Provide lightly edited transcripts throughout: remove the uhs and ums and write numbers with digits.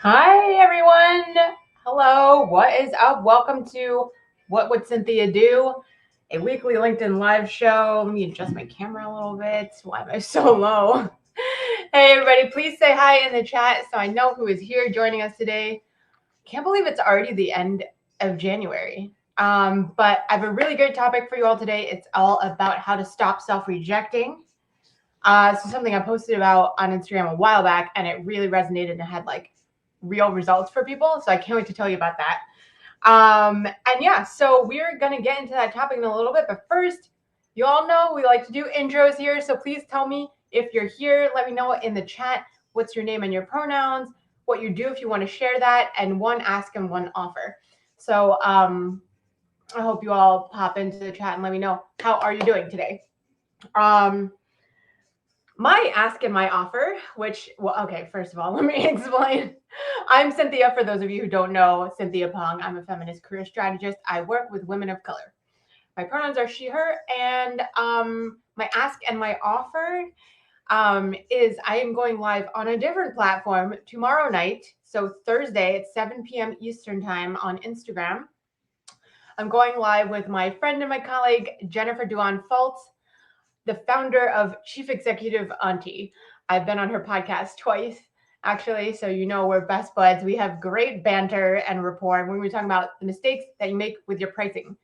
Hi, everyone. Hello. What is up? Welcome to What Would Cynthia Do? A weekly LinkedIn live show. Let me adjust my camera a little bit. Why am I so low? Hey, everybody. Please say hi in the chat so I know who is here joining us today. Can't believe it's already the end of January. But I have a really great topic for you all today. It's all about how to stop self-rejecting. So something I posted about on Instagram a while back, and it really resonated and had like real results for people. So I can't wait to tell you about that. And yeah, so we're going to get into that topic in a little bit. But first, you all know we like to do intros here. So please tell me if you're here. Let me know in the chat what's your name and your pronouns, what you do if you want to share that, and one ask and one offer. So I hope you all pop into the chat and let me know, how are you doing today? My ask and my offer, okay, first of all, let me explain. I'm Cynthia. For those of you who don't know, Cynthia Pong. I'm a feminist career strategist. I work with women of color. My pronouns are she, her, and my ask and my offer is I am going live on a different platform tomorrow night. So Thursday at 7 p.m. Eastern time on Instagram. I'm going live with my friend and my colleague, Jennifer Duan-Fultz, the founder of Chief Executive Auntie. I've been on her podcast twice, actually, so you know we're best buds. We have great banter and rapport when we're talking about the mistakes that you make with your pricing.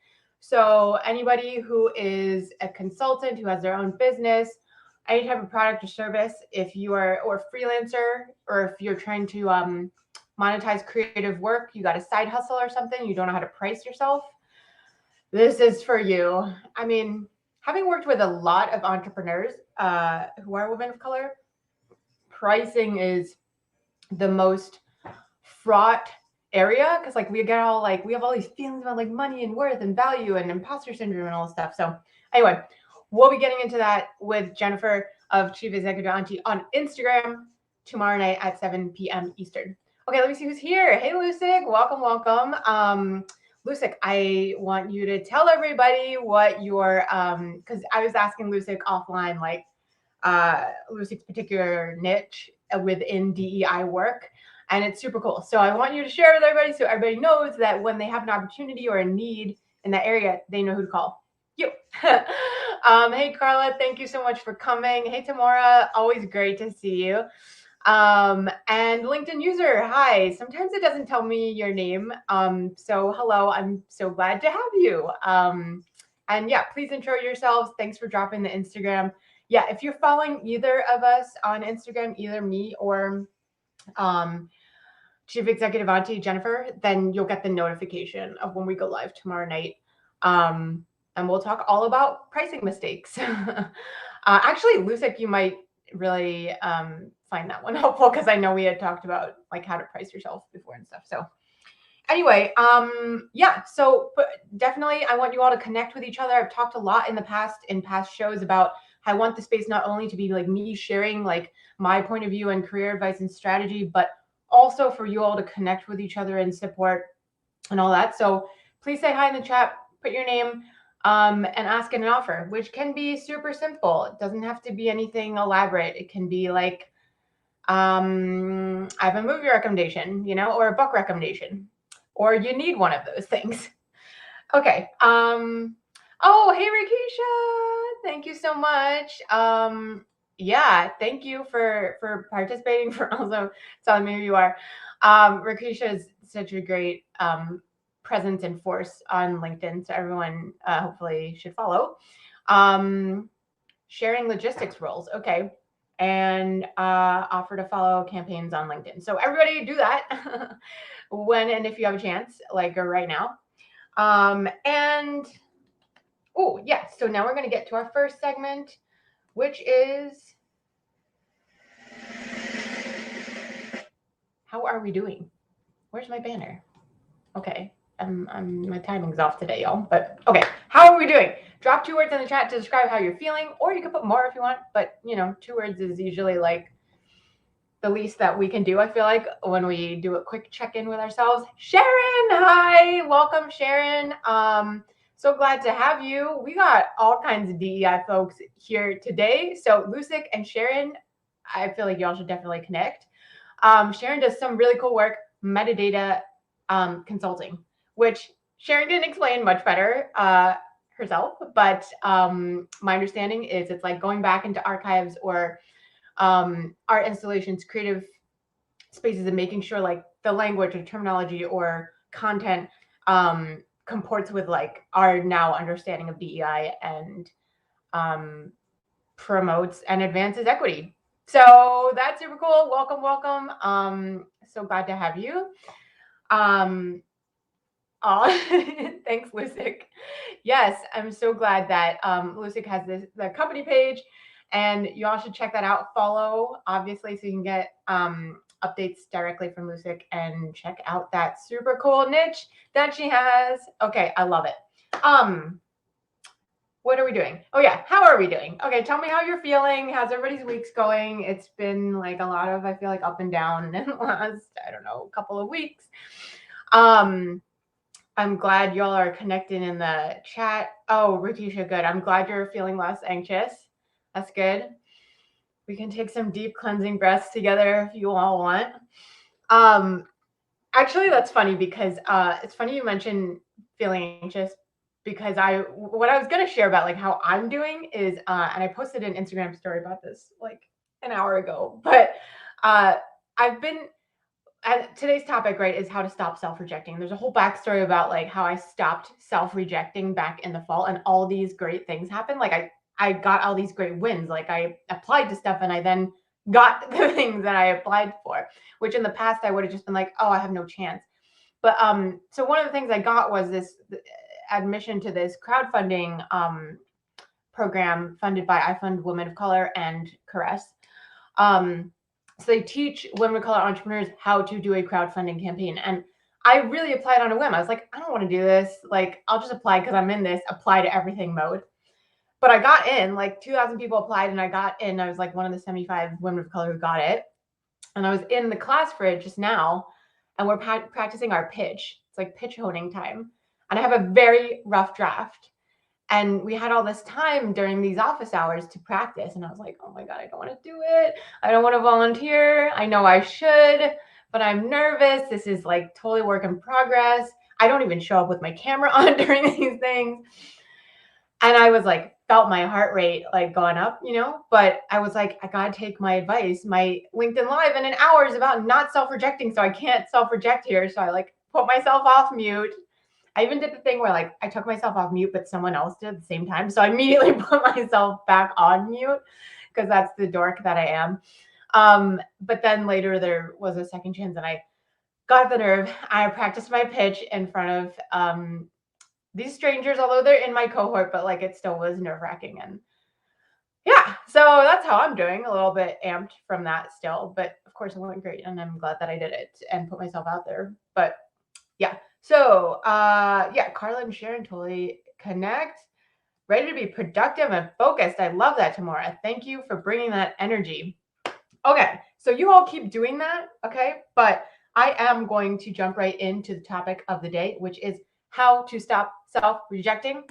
So anybody who is a consultant, who has their own business, any type of product or service, if you are or freelancer, or if you're trying to monetize creative work, you got a side hustle or something, you don't know how to price yourself, this is for you. I mean, having worked with a lot of entrepreneurs who are women of color, pricing is the most fraught area because like we have all these feelings about like money and worth and value and imposter syndrome and all this stuff. So anyway, we'll be getting into that with Jennifer of Chief Executive Auntie on Instagram tomorrow night at 7 p.m. Eastern. Okay, let me see who's here. Hey, Lucic, welcome. Lucic, I want you to tell everybody what your because I was asking Lucic offline, like Lucic's particular niche within DEI work, and it's super cool. So I want you to share with everybody so everybody knows that when they have an opportunity or a need in that area, they know who to call. You. Hey, Carla, thank you so much for coming. Hey, Tamara, always great to see you. And LinkedIn user, hi. Sometimes it doesn't tell me your name. So hello, I'm so glad to have you. And yeah, please intro yourselves. Thanks for dropping the Instagram. Yeah, if you're following either of us on Instagram, either me or Chief Executive Auntie Jennifer, then you'll get the notification of when we go live tomorrow night. And we'll talk all about pricing mistakes. Actually, Lucic, you might really find that one helpful because I know we had talked about like how to price yourself before and stuff. So anyway, yeah, so definitely I want you all to connect with each other. I've talked a lot in past shows about how I want the space not only to be like me sharing like my point of view and career advice and strategy, but also for you all to connect with each other and support and all that. So please say hi in the chat, put your name, and ask an offer, which can be super simple. It doesn't have to be anything elaborate. It can be like, I have a movie recommendation, or a book recommendation, or you need one of those things. Okay. Oh, hey, Rakisha. Thank you so much. Yeah, thank you for participating, for also telling me who you are. Rakisha is such a great presence and force on LinkedIn, so everyone hopefully should follow. Sharing logistics roles, okay, and offer to follow campaigns on LinkedIn. So everybody do that when and if you have a chance, like right now. And oh yeah, so now we're going to get to our first segment, which is how are we doing? Where's my banner? Okay, my timing's off today, y'all. But okay, how are we doing? Drop 2 words in the chat to describe how you're feeling, or you can put more if you want. But 2 words is usually like the least that we can do, I feel like, when we do a quick check-in with ourselves. Sharon, hi, welcome, Sharon. So glad to have you. We got all kinds of DEI folks here today. So Lucic and Sharon, I feel like y'all should definitely connect. Sharon does some really cool work, metadata consulting, which Sharon didn't explain much better herself, but my understanding is it's like going back into archives or art installations, creative spaces, and making sure like the language or terminology or content comports with like our now understanding of DEI and promotes and advances equity. So that's super cool. Welcome, welcome. So glad to have you. Thanks, Lucic. Yes, I'm so glad that Lucic has the company page, and you all should check that out. Follow, obviously, so you can get updates directly from Lucic and check out that super cool niche that she has. Okay, I love it. What are we doing? Oh yeah, how are we doing? Okay, tell me how you're feeling. How's everybody's weeks going? It's been like a lot of, I feel like, up and down in the last, I don't know, couple of weeks. I'm glad y'all are connecting in the chat. Oh, Ritisha, good. I'm glad you're feeling less anxious. That's good. We can take some deep cleansing breaths together if you all want. Actually, that's funny because it's funny you mentioned feeling anxious, because what I was going to share about like how I'm doing is, and I posted an Instagram story about this like an hour ago, but I've been, and today's topic, right, is how to stop self-rejecting. There's a whole backstory about like how I stopped self-rejecting back in the fall, and all these great things happened. Like I got all these great wins. Like I applied to stuff and I then got the things that I applied for, which in the past I would have just been like, oh, I have no chance. But so one of the things I got was this admission to this crowdfunding program funded by I Fund Women of Color and Caress. So they teach women of color entrepreneurs how to do a crowdfunding campaign. And I really applied on a whim. I was like, I don't want to do this. Like, I'll just apply because I'm in this apply to everything mode. But I got in, like 2,000 people applied and I got in. I was like one of the 75 women of color who got it. And I was in the class for it just now, and we're practicing our pitch. It's like pitch honing time. And I have a very rough draft. And we had all this time during these office hours to practice. And I was like, oh my God, I don't want to do it. I don't want to volunteer. I know I should, but I'm nervous. This is like totally work in progress. I don't even show up with my camera on during these things. And I was like, felt my heart rate like going up, you know, but I was like, I got to take my advice. My LinkedIn Live in an hour is about not self-rejecting. So I can't self-reject here. So I like put myself off mute. I even did the thing where like I took myself off mute, but someone else did at the same time. So I immediately put myself back on mute because that's the dork that I am. But then later there was a second chance and I got the nerve. I practiced my pitch in front of these strangers, although they're in my cohort, but like it still was nerve-wracking. And yeah, so that's how I'm doing, a little bit amped from that still. But of course it went great and I'm glad that I did it and put myself out there. But yeah. So yeah, Carla and Sharon totally connect. Ready to be productive and focused. I love that, Tamora. Thank you for bringing that energy. Okay, so you all keep doing that, okay? But I am going to jump right into the topic of the day, which is how to stop self-rejecting.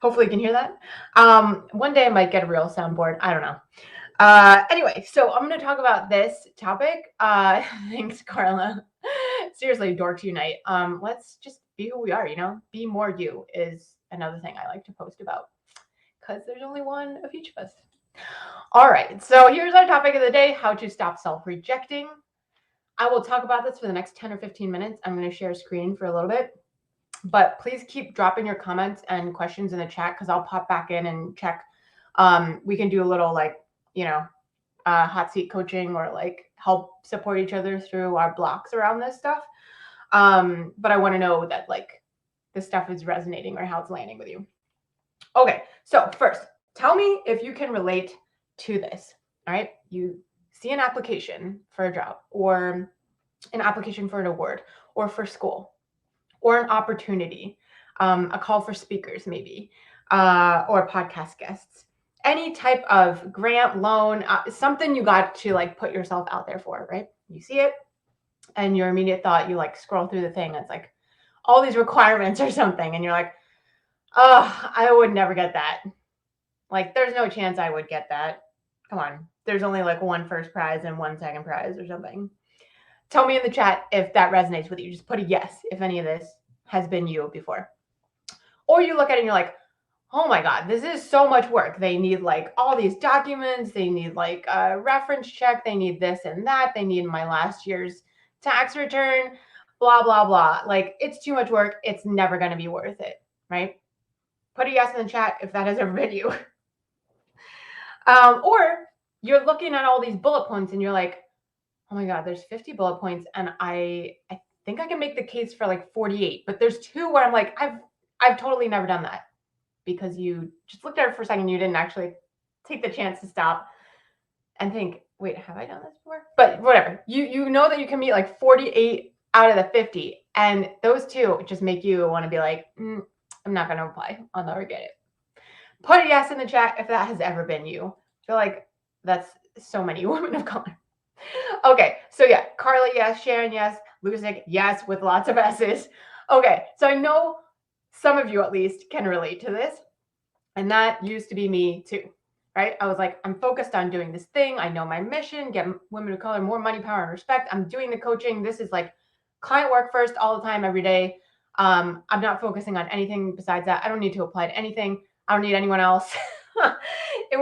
Hopefully you can hear that. One day I might get a real soundboard. I don't know. Anyway, so I'm going to talk about this topic. Thanks, Carla. Seriously, dorks unite. Let's just be who we are, you know? Be more you is another thing I like to post about because there's only one of each of us. All right, so here's our topic of the day, how to stop self-rejecting. I will talk about this for the next 10 or 15 minutes. I'm going to share screen for a little bit, but please keep dropping your comments and questions in the chat because I'll pop back in and check. We can do a little like, you know, hot seat coaching or like help support each other through our blocks around this stuff. But I want to know that like this stuff is resonating or how it's landing with you. Okay, so first, tell me if you can relate to this. All right, you see an application for a job or an application for an award or for school or an opportunity, a call for speakers maybe, or podcast guests. Any type of grant, loan, something you got to like put yourself out there for, right? You see it and your immediate thought, you like scroll through the thing. It's like all these requirements or something. And you're like, oh, I would never get that. Like, there's no chance I would get that. Come on. there's only like one first prize and one second prize or something. Tell me in the chat if that resonates with you. Just put a yes if any of this has been you before. Or you look at it and you're like, oh my God, this is so much work. They need like all these documents. They need like a reference check. They need this and that. They need my last year's tax return, blah, blah, blah. Like it's too much work. It's never going to be worth it, right? Put a yes in the chat if that has ever been you. Or you're looking at all these bullet points and you're like, oh my God, there's 50 bullet points. And I think I can make the case for like 48, but there's two where I'm like, I've totally never done that, because you just looked at it for a second. You didn't actually take the chance to stop and think, wait, have I done this before? But whatever, you know that you can meet like 48 out of the 50. And those two just make you want to be like, I'm not going to apply. I'll never get it. Put a yes in the chat if that has ever been you. I feel like that's so many women of color. Okay, so yeah, Carla, yes. Sharon, yes. Lucic, yes, with lots of S's. Okay, so I know some of you at least can relate to this. And that used to be me too, right? I was like, I'm focused on doing this thing. I know my mission, get women of color more money, power, and respect. I'm doing the coaching. This is like client work first all the time, every day. I'm not focusing on anything besides that. I don't need to apply to anything. I don't need anyone else. It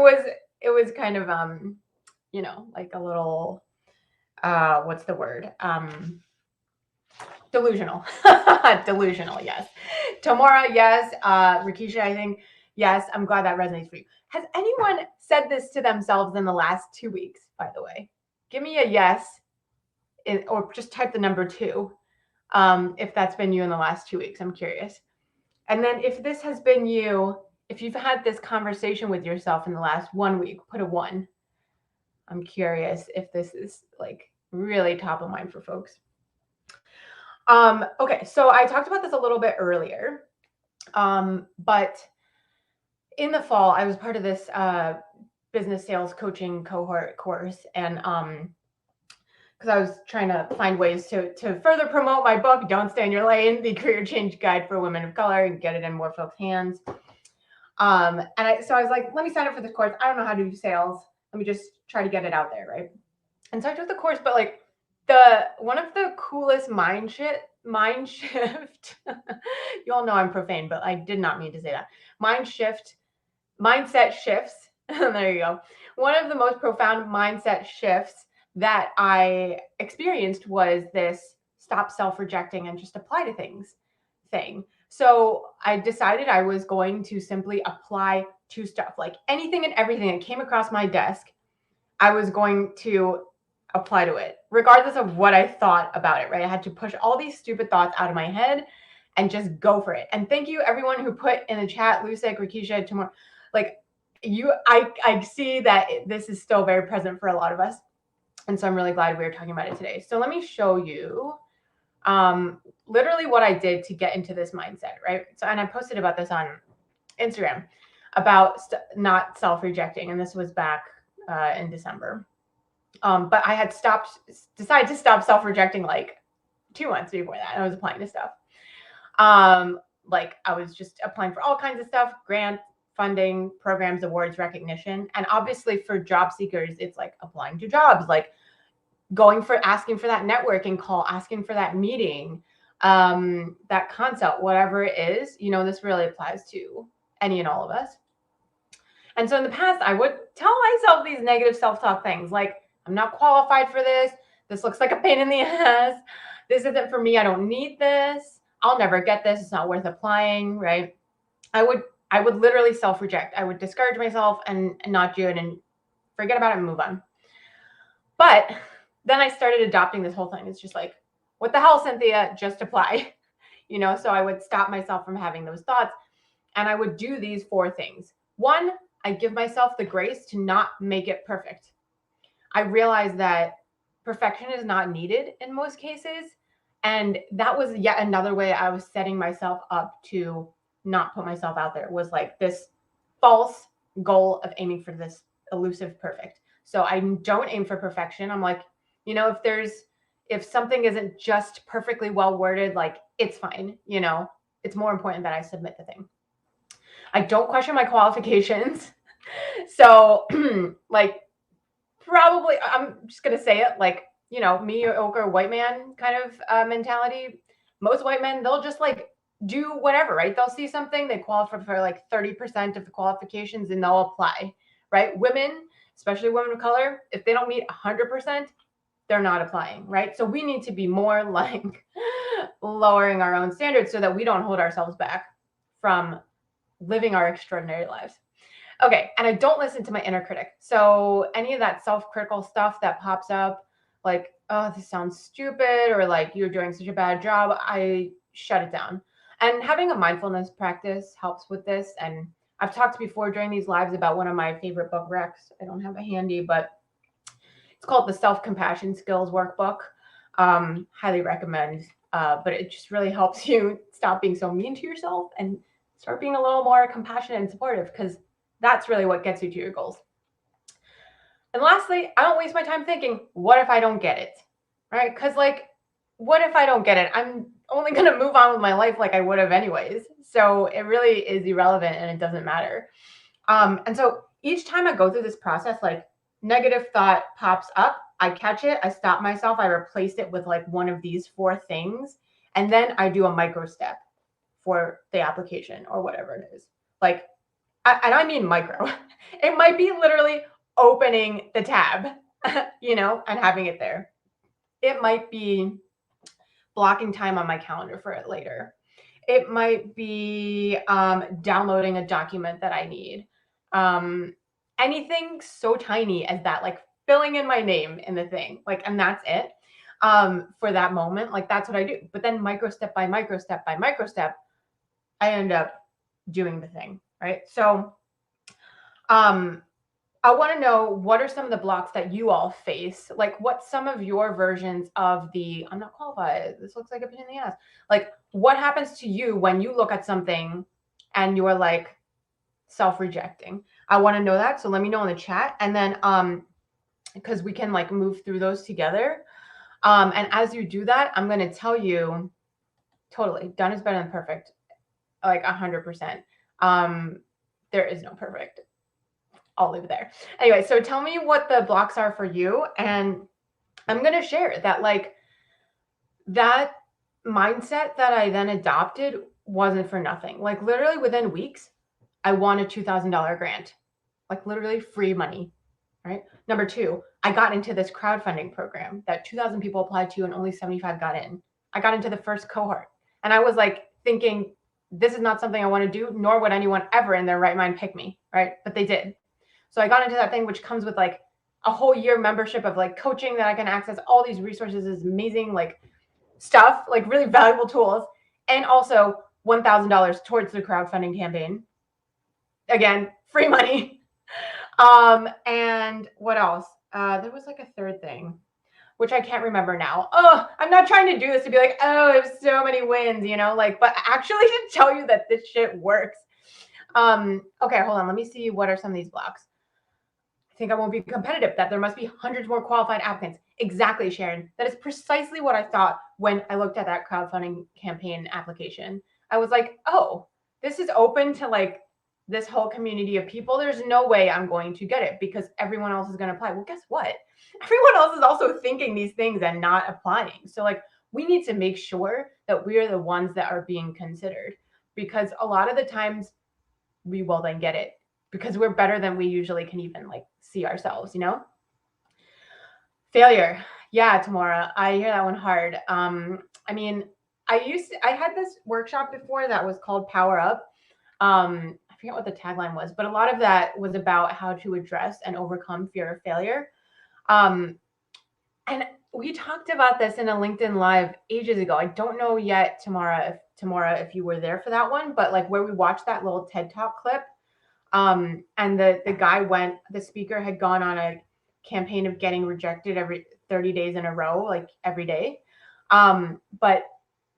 was kind of, like a little, what's the word? Delusional. Delusional, yes. Tamara, yes. Rakisha, I think, yes. I'm glad that resonates for you. Has anyone said this to themselves in the last 2 weeks, by the way? Give me a yes, or just type the number 2 if that's been you in the last 2 weeks. I'm curious. And then if this has been you, if you've had this conversation with yourself in the last 1 week, put a 1. I'm curious if this is like really top of mind for folks. Okay, so I talked about this a little bit earlier, but in the fall, I was part of this business sales coaching cohort course, and because I was trying to find ways to further promote my book, Don't Stay in Your Lane, the Career Change Guide for Women of Color, and get it in more folks' hands. So I was like, let me sign up for this course. I don't know how to do sales. Let me just try to get it out there, right? And so I took the course, but like one of the coolest mind shift. You all know I'm profane, but I did not mean to say that. Mindset shifts. There you go. One of the most profound mindset shifts that I experienced was this stop self-rejecting and just apply to things thing. So I decided I was going to simply apply to stuff, like anything and everything that came across my desk. I was going to apply to it, regardless of what I thought about it, right? I had to push all these stupid thoughts out of my head and just go for it. And thank you everyone who put in the chat, Lucic, Rakisha, tomorrow, like I see that this is still very present for a lot of us. And so I'm really glad we were talking about it today. So let me show you literally what I did to get into this mindset, right? So, and I posted about this on Instagram about not self-rejecting. And this was back in December. But I had decided to stop self-rejecting like 2 months before that. And I was applying to stuff. Like I was just applying for all kinds of stuff, grant funding, programs, awards, recognition. And obviously for job seekers, it's like applying to jobs, like asking for that networking call, asking for that meeting, that consult, whatever it is, this really applies to any and all of us. And so in the past, I would tell myself these negative self-talk things like, I'm not qualified for this. This looks like a pain in the ass. This isn't for me. I don't need this. I'll never get this. It's not worth applying, right? I would literally self-reject. I would discourage myself and not do it and forget about it and move on. But then I started adopting this whole thing. It's just like, what the hell, Cynthia? Just apply, So I would stop myself from having those thoughts. And I would do these 4 things. 1, I give myself the grace to not make it perfect. I realized that perfection is not needed in most cases. And that was yet another way I was setting myself up to not put myself out there, was like this false goal of aiming for this elusive perfect. So I don't aim for perfection. I'm like, if something isn't just perfectly well worded, like it's fine. It's more important that I submit the thing. I don't question my qualifications. So like probably, I'm just going to say it, like, you know, mediocre white man kind of mentality. Most white men, they'll just like do whatever, right? They'll see something, they qualify for like 30% of the qualifications and they'll apply, right? Women, especially women of color, if they don't meet 100%, they're not applying, right? So we need to be more like lowering our own standards so that we don't hold ourselves back from living our extraordinary lives. Okay, and I don't listen to my inner critic. So any of that self-critical stuff that pops up, like, oh, this sounds stupid, or like you're doing such a bad job, I shut it down. And having a mindfulness practice helps with this. And I've talked before during these lives about one of my favorite book recs. I don't have it handy, but it's called the Self-Compassion Skills Workbook. Highly recommend. But it just really helps you stop being so mean to yourself and start being a little more compassionate and supportive, because that's really what gets you to your goals. And lastly, I don't waste my time thinking, what if I don't get it? Right? Because, like, what if I don't get it? I'm only going to move on with my life like I would have anyways. So it really is irrelevant and it doesn't matter. And so each time I go through this process, like, negative thought pops up, I catch it, I stop myself, I replace it with like one of these 4 things, and then I do a micro step for the application or whatever it is. Like, and I mean micro. It might be literally opening the tab, you know, and having it there. It might be blocking time on my calendar for it later. It might be downloading a document that I need. Anything so tiny as that, like filling in my name in the thing, like, and that's it for that moment. Like, that's what I do. But then micro step by micro step by micro step, I end up doing the thing, right? So I want to know, what are some of the blocks that you all face? Like, what's some of your versions of the, I'm not qualified, this looks like a pain in the ass. Like, what happens to you when you look at something and you're like self-rejecting? I want to know that. So let me know in the chat. And then, because we can like move through those together. And as you do that, I'm going to tell you, totally, done is better than perfect. Like 100%. There is no perfect. I'll leave it there. Anyway, so tell me what the blocks are for you. And I'm going to share that, like, that mindset that I then adopted wasn't for nothing. Like, literally within weeks, I won a $2,000 grant, like literally free money, right? Number 2, I got into this crowdfunding program that 2,000 people applied to and only 75 got in. I got into the first cohort and I was like thinking, this is not something I want to do, nor would anyone ever in their right mind pick me, right? But they did. So I got into that thing, which comes with like a whole year membership of like coaching that I can access all these resources, is amazing, like stuff, like really valuable tools, and also $1,000 towards the crowdfunding campaign. Again, free money. And what else? There was like a third thing, which I can't remember now. Oh, I'm not trying to do this to be like, oh, I have so many wins, you know, like, but actually to tell you that this shit works. Okay, hold on. Let me see. What are some of these blocks? I think I won't be competitive, that there must be hundreds more qualified applicants. Exactly, Sharon. That is precisely what I thought when I looked at that crowdfunding campaign application. I was like, oh, this is open to like this whole community of people. There's no way I'm going to get it because everyone else is going to apply. Well, guess what? Everyone else is also thinking these things and not applying. So like, we need to make sure that we are the ones that are being considered, because a lot of the times we will then get it because we're better than we usually can even like see ourselves, you know? Failure. Yeah, Tamara, I hear that one hard. I mean, I had this workshop before that was called Power Up. I forget what the tagline was, but a lot of that was about how to address and overcome fear of failure. And we talked about this in a LinkedIn Live ages ago. I don't know yet, Tamara, if you were there for that one, but like where we watched that little TED Talk clip. And the speaker had gone on a campaign of getting rejected every 30 days in a row, like every day. But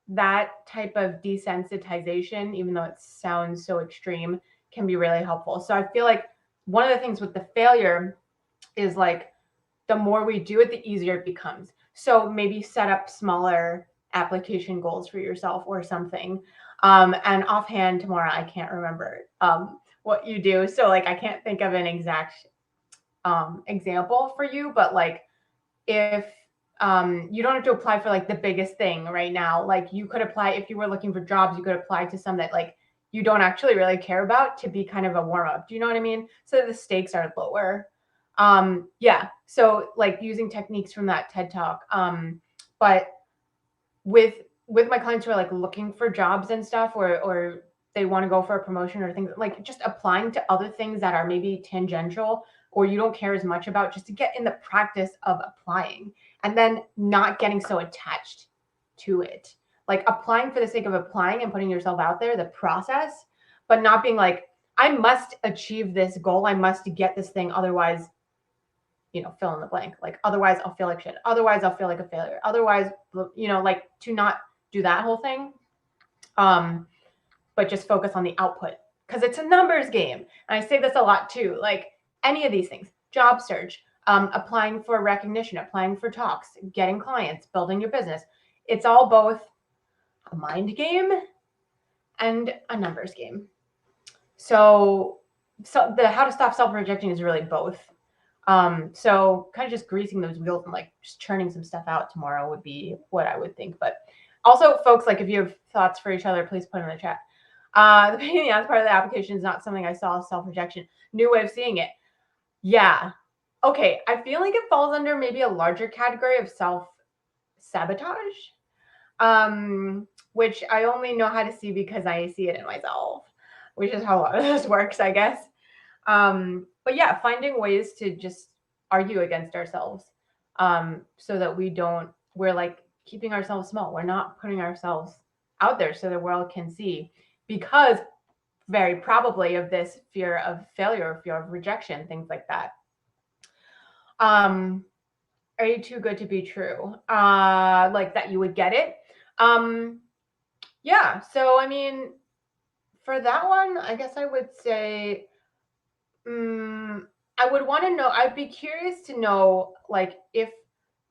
that type of desensitization, even though it sounds so extreme, can be really helpful. So I feel like one of the things with the failure is like, the more we do it, the easier it becomes. So maybe set up smaller application goals for yourself or something. And offhand, tomorrow, I can't remember what you do. So like, I can't think of an exact example for you, but like if you don't have to apply for like the biggest thing right now. Like you could apply if you were looking for jobs, you could apply to some that like you don't actually really care about to be kind of a warm up. Do you know what I mean? So the stakes are lower. Yeah. So like using techniques from that TED talk. But with my clients who are like looking for jobs and stuff, or they want to go for a promotion or things like just applying to other things that are maybe tangential or you don't care as much about, just to get in the practice of applying and then not getting so attached to it. Like applying for the sake of applying and putting yourself out there, the process, but not being like, I must achieve this goal. I must get this thing. Otherwise, fill in the blank. Like, otherwise I'll feel like shit. Otherwise I'll feel like a failure. Otherwise, like to not do that whole thing. But just focus on the output because it's a numbers game. And I say this a lot too, like any of these things, job search, applying for recognition, applying for talks, getting clients, building your business. It's all both a mind game and a numbers game. So the how to stop self-rejecting is really both. So kind of just greasing those wheels and like just churning some stuff out tomorrow would be what I would think. But also, folks, like if you have thoughts for each other, please put them in the chat. The pain in the ass part of the application is not something I saw as self-rejection. New way of seeing it. Yeah. Okay. I feel like it falls under maybe a larger category of self-sabotage, which I only know how to see because I see it in myself, which is how a lot of this works, I guess. But yeah, finding ways to just argue against ourselves, so that we're like keeping ourselves small. We're not putting ourselves out there so the world can see, because very probably of this fear of failure, fear of rejection, things like that. Are you too good to be true? Like that you would get it. Yeah. So, I mean, for that one, I guess I would say, I would want to know, I'd be curious to know, like, if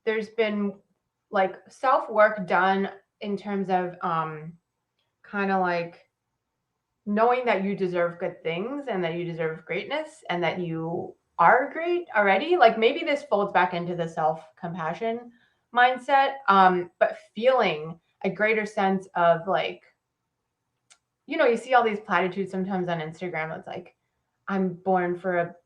there's been like self-work done in terms of kind of like knowing that you deserve good things and that you deserve greatness and that you are great already. Like maybe this folds back into the self-compassion mindset, but feeling a greater sense of like, you see all these platitudes sometimes on Instagram. It's like, I'm born for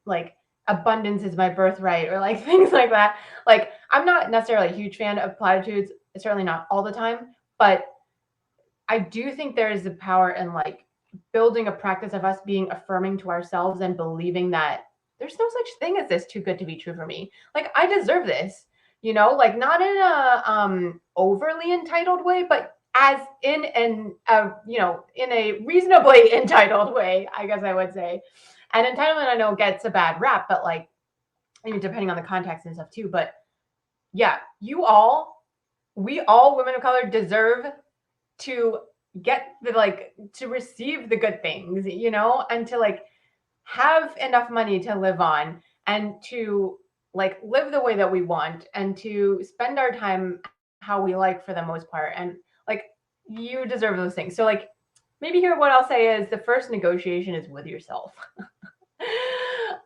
abundance is my birthright, or like things like that. Like, I'm not necessarily a huge fan of platitudes, certainly not all the time, but I do think there is a power in like building a practice of us being affirming to ourselves and believing that there's no such thing as this too good to be true for me. Like, I deserve this, like not in a overly entitled way, but as in in a reasonably entitled way, I guess I would say. And entitlement, I know, gets a bad rap, but like, I mean, depending on the context and stuff too. But yeah, we all women of color deserve to get to receive the good things, and to like have enough money to live on, and to like live the way that we want, and to spend our time how we like for the most part. And like, you deserve those things. So like, maybe here what I'll say is the first negotiation is with yourself. Okay,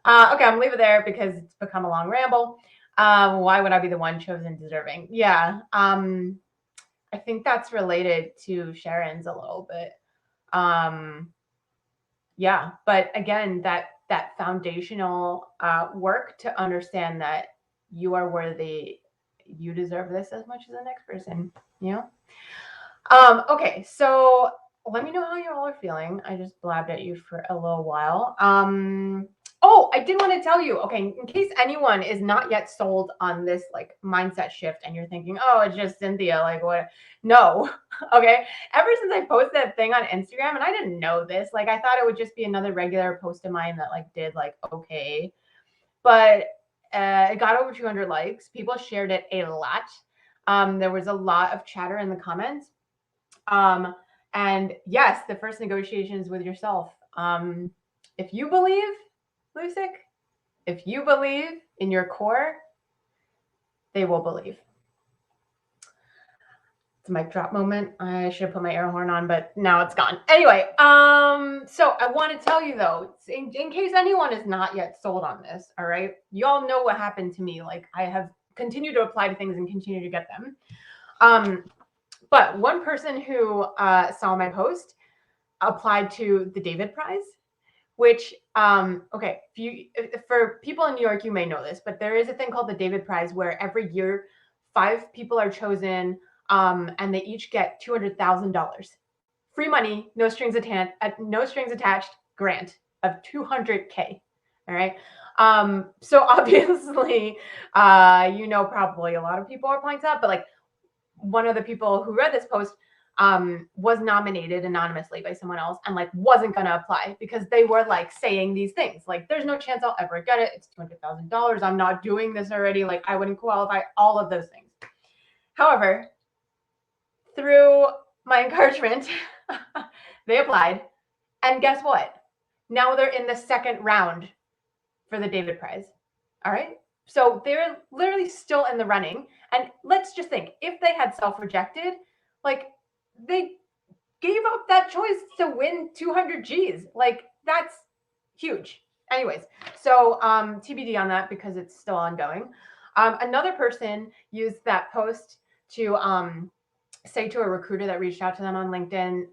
I'm gonna leave it there because it's become a long ramble. Why would I be the one chosen deserving? Yeah. I think that's related to Sharon's a little bit. Yeah, but again, that foundational work to understand that you are worthy, you deserve this as much as the next person, Okay, so let me know how you all are feeling. I just blabbed at you for a little while. Oh, I did want to tell you, okay, in case anyone is not yet sold on this like mindset shift and you're thinking, oh, it's just Cynthia, like what? No. Okay. Ever since I posted that thing on Instagram, and I didn't know this, like I thought it would just be another regular post of mine that like did like okay. But it got over 200 likes. People shared it a lot. There was a lot of chatter in the comments. And yes, the first negotiation is with yourself. If you believe, Lucic, if you believe in your core, they will believe. It's a mic drop moment. I should have put my air horn on, but now it's gone. Anyway, so I want to tell you though, in case anyone is not yet sold on this, all right, you all know what happened to me. Like I have continued to apply to things and continue to get them. But one person who saw my post applied to the David Prize, which okay, for people in New York, you may know this, but there is a thing called the David Prize where every year 5 people are chosen. And they each get $200,000 free money, no strings attached grant of $200K. All right. So obviously, probably a lot of people are applying to that, but like one of the people who read this post was nominated anonymously by someone else and like wasn't going to apply because they were like saying these things like, there's no chance I'll ever get it. It's $200,000. I'm not doing this already. Like I wouldn't qualify, all of those things. However, through my encouragement, they applied. And guess what? Now they're in the second round for the David Prize. All right. So they're literally still in the running. And let's just think, if they had self-rejected, like they gave up that choice to win 200 G's. Like that's huge. Anyways, so TBD on that because it's still ongoing. Another person used that post to say to a recruiter that reached out to them on LinkedIn,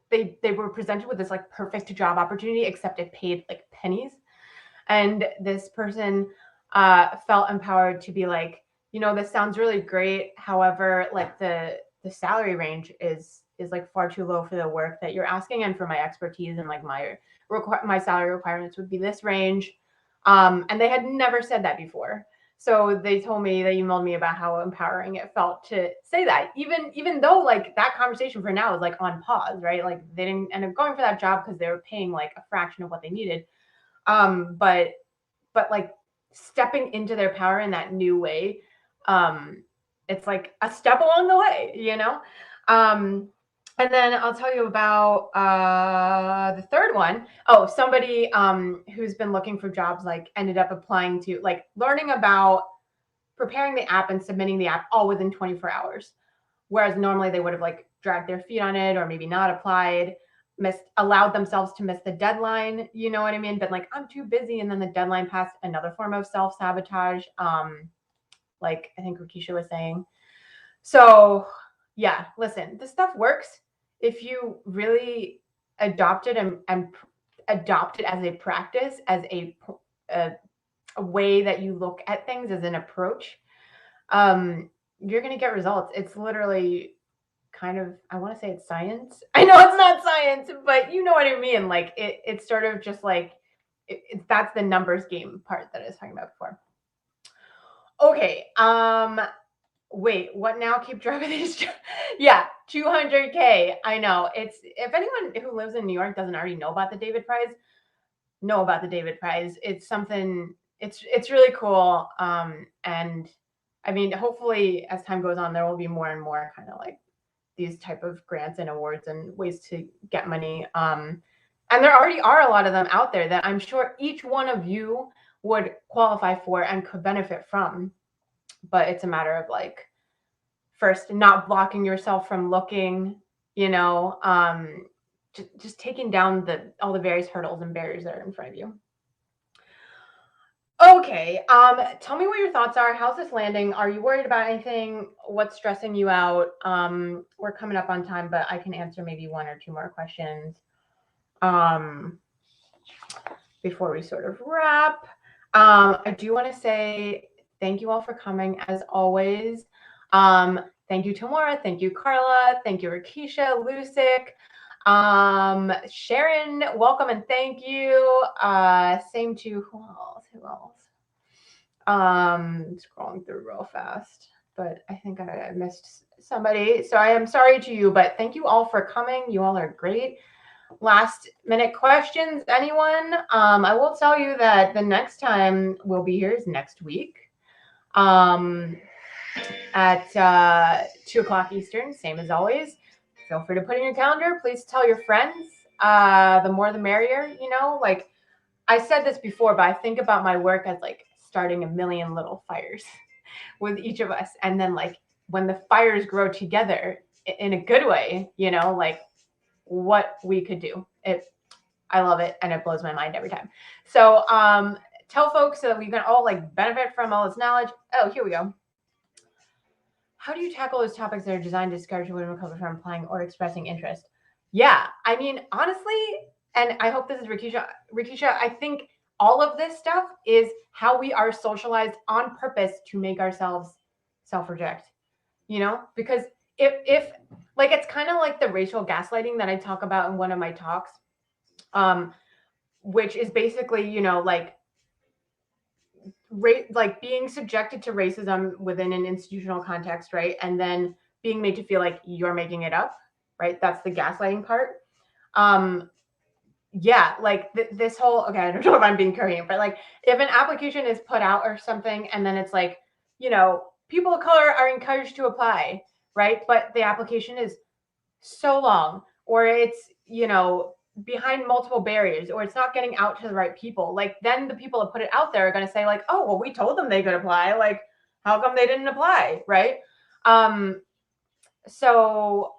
they were presented with this like perfect job opportunity, except it paid like pennies. And this person felt empowered to be like, this sounds really great. However, like the salary range is like far too low for the work that you're asking and for my expertise, and like my salary requirements would be this range. And they had never said that before. So they told me, they emailed me about how empowering it felt to say that, even though like that conversation for now is like on pause, right? Like they didn't end up going for that job because they were paying like a fraction of what they needed. But like stepping into their power in that new way, it's like a step along the way, And then I'll tell you about the third one. Oh, somebody who's been looking for jobs like ended up applying to like learning about preparing the app and submitting the app all within 24 hours. Whereas normally they would have like dragged their feet on it or maybe not applied, allowed themselves to miss the deadline. You know what I mean? But like, I'm too busy. And then the deadline passed, another form of self-sabotage. Like I think Rakisha was saying. So yeah, listen, this stuff works if you really adopt it and adopt it as a practice, as a way that you look at things, as an approach. You're going to get results. It's literally kind of, I want to say it's science. I know it's not science, but you know what I mean? Like it's sort of just like, that's the numbers game part that I was talking about before. Okay. Wait, what now? Keep dropping these. Yeah, 200K. I know. It's, if anyone who lives in New York doesn't already know about the David Prize, know about the David Prize. It's something, it's really cool. And I mean, hopefully as time goes on, there will be more and more kind of like these type of grants and awards and ways to get money. And there already are a lot of them out there that I'm sure each one of you would qualify for and could benefit from. But it's a matter of like, first, not blocking yourself from looking, just taking down all the various hurdles and barriers that are in front of you. Okay. Tell me what your thoughts are. How's this landing? Are you worried about anything? What's stressing you out? We're coming up on time, but I can answer maybe 1 or 2 more questions before we sort of wrap. I do want to say thank you all for coming, as always. Thank you, Tamora. Thank you, Carla. Thank you, Rakisha, Lucic. Sharon, welcome and thank you. Same to who else? Scrolling through real fast, but I think I missed somebody. So I am sorry to you, but thank you all for coming. You all are great. Last minute questions, anyone? I will tell you that the next time we'll be here is next week. At 2 o'clock Eastern, same as always. Feel free to put in your calendar. Please tell your friends. The more the merrier, like I said this before, but I think about my work as like starting a million little fires with each of us and then like when the fires grow together in a good way, you know, like what we could do. I love it, and it blows my mind every time. So tell folks so that we can all like benefit from all this knowledge. Oh, here we go. How do you tackle those topics that are designed to discourage women of color from applying or expressing interest? Yeah, I mean, honestly, and I hope this is Rikisha. Rikisha, I think all of this stuff is how we are socialized on purpose to make ourselves self-reject. You know, because if like it's kind of like the racial gaslighting that I talk about in one of my talks, which is basically, you know, like like being subjected to racism within an institutional context, right? And then being made to feel like you're making it up, right? That's the gaslighting part. Yeah, like this whole, okay, I don't know if I'm being coherent, but like if an application is put out or something and then it's like, you know, people of color are encouraged to apply, right? But the application is so long, or it's, you know, behind multiple barriers, or it's not getting out to the right people, like then the people that put it out there are going to say like, oh, well, we told them they could apply, like how come they didn't apply, right? So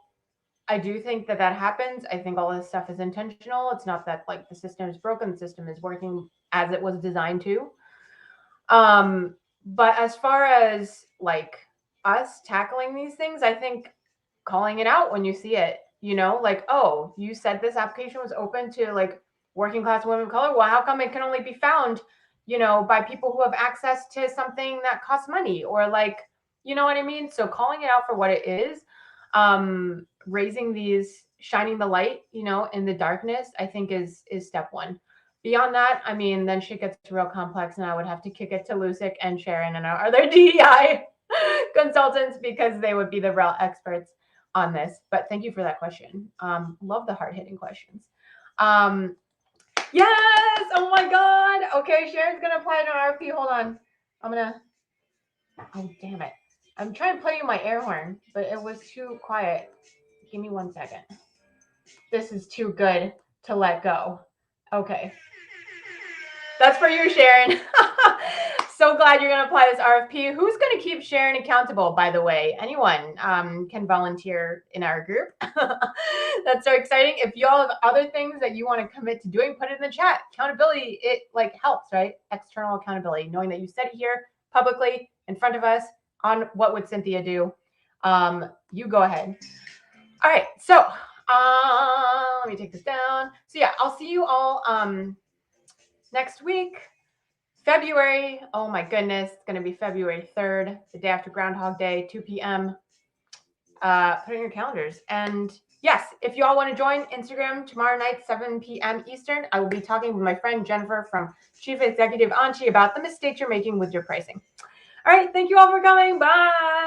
I do think that happens. I think all this stuff is intentional. It's not that like the system is broken, the system is working as it was designed to. But as far as like us tackling these things, I think calling it out when you see it, you know, like, oh, you said this application was open to like working class women of color. Well, how come it can only be found, you know, by people who have access to something that costs money, or like, you know what I mean? So calling it out for what it is, raising these, shining the light, you know, in the darkness, I think is step one. Beyond that, I mean, then shit gets real complex, and I would have to kick it to Lucic and Sharon and our other DEI consultants, because they would be the real experts on this. But thank you for that question. Love the hard-hitting questions. Yes! Oh my God! Okay, Sharon's gonna apply to an RFP. Hold on. Oh, damn it. I'm trying to play you my air horn, but it was too quiet. Give me 1 second. This is too good to let go. Okay. That's for you, Sharon. So glad you're going to apply this RFP. Who's going to keep Sharon accountable, by the way? Anyone can volunteer in our group. That's so exciting. If you all have other things that you want to commit to doing, put it in the chat. Accountability, it like helps, right? External accountability, knowing that you said it here publicly in front of us on What Would Cynthia Do? You go ahead. All right. So let me take this down. So yeah, I'll see you all next week. February, oh my goodness, it's going to be February 3rd, the day after Groundhog Day, 2 p.m. Put in your calendars. And yes, if you all want to join Instagram tomorrow night, 7 p.m. Eastern, I will be talking with my friend Jennifer from Chief Executive Anchi about the mistakes you're making with your pricing. All right, thank you all for coming. Bye.